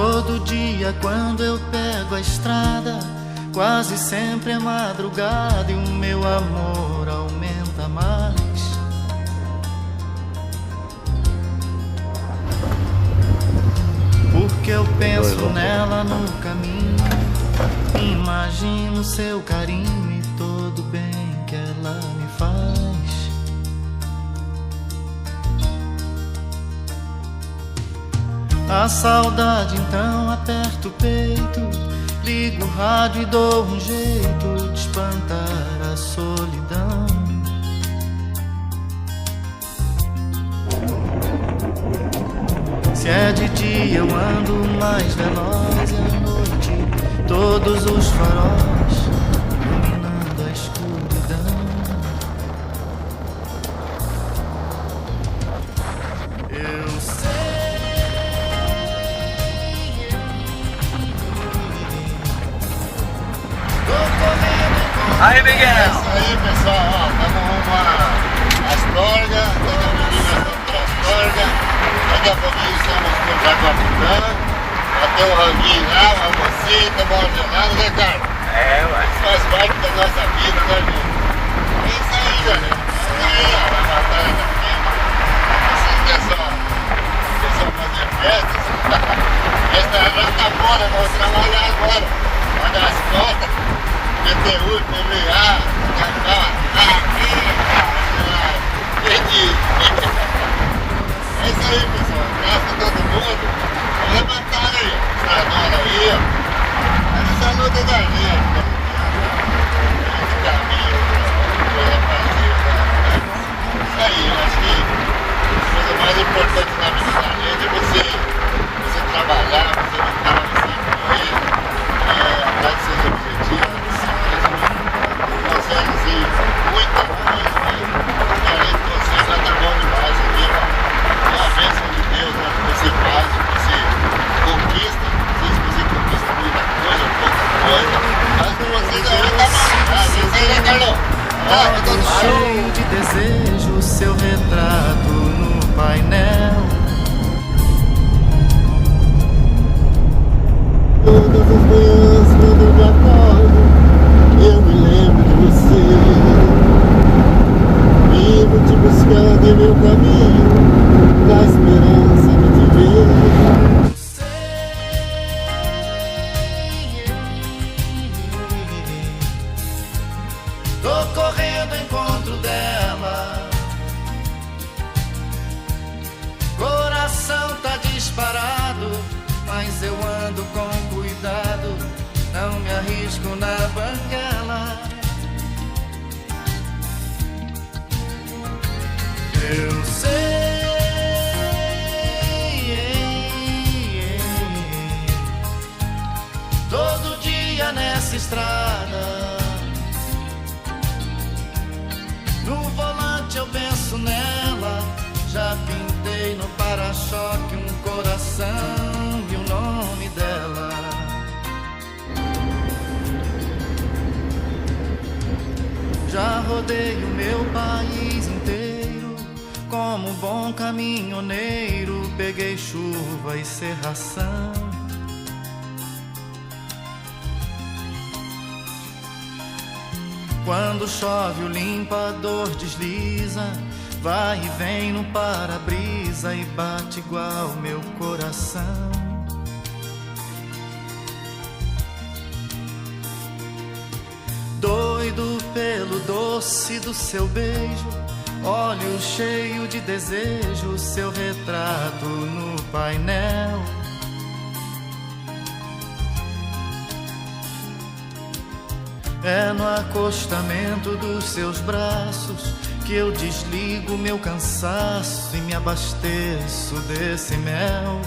Todo dia quando eu pego a estrada, quase sempre é madrugada e o meu amor aumenta mais. Porque eu penso nela no caminho, imagino seu carinho e todo bem que ela me faz. A saudade então aperta o peito, ligo o rádio e dou um jeito de espantar a solidão. Se é de dia eu ando mais veloz, e à noite todos os faróis iluminando a escuridão. Eu sei. Aí, Miguel! É isso aí, pessoal, ó, estamos rumo a Astorga, estamos vindo a Astorga, daqui a pouquinho estamos no Jaguapitã, vai ter um ranguinho lá, uma mocita, bola gelada, né, cara? É, ué. Isso faz parte da nossa vida, né, gente? É isso aí, galera. É isso aí, ó, a batalha da firma. Vocês querem só fazer festas? Essa já tá fora, vamos trabalhar agora, pagar as contas. PTU, PVA, perdi. É isso aí, pessoal. Graças a todo mundo. Vamos levantar aí. Estradona aí, ó. Mas essa luta da gente. Esse caminho, coisa fazer. Isso aí, eu acho que a coisa mais importante na vida da gente é você trabalhar, você lutar, você correr, atrás dos seus objetivos. Consegue sim, muita coisa, e além de você já tá bom demais aqui, ó. É uma bênção de Deus, né, que você faz, que você conquista, não sei se você conquista muita coisa, pouca coisa, mas com você já tá marcado, isso aí, né, Carlão? Cheio de desejo, seu retrato no painel. Todas as manhãs quando eu me acordo, eu me lembro de você. Vivo te buscando em meu caminho, na esperança de te ver. Tô correndo ao encontro dela, coração tá disparado, mas eu ando com cuidado, não me arrisco na banguela. Eu sei, todo dia nessa estrada, no volante eu penso nela, já pintei no para-choque um coração e o nome dela. Já rodei o meu país inteiro, como bom caminhoneiro, peguei chuva e cerração. Quando chove o limpador desliza, vai e vem no para-brisa e bate igual meu coração. Doido pelo doce do seu beijo, olho cheio de desejo, seu retrato no painel. É no acostamento dos seus braços que eu desligo meu cansaço e me abasteço desse mel.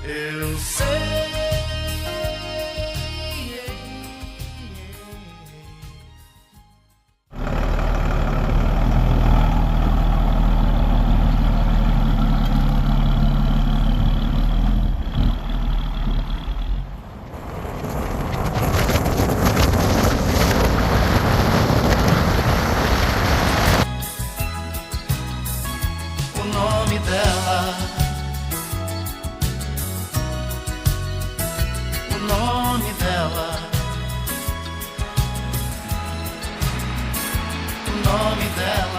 Eu sei. O nome dela nome dela.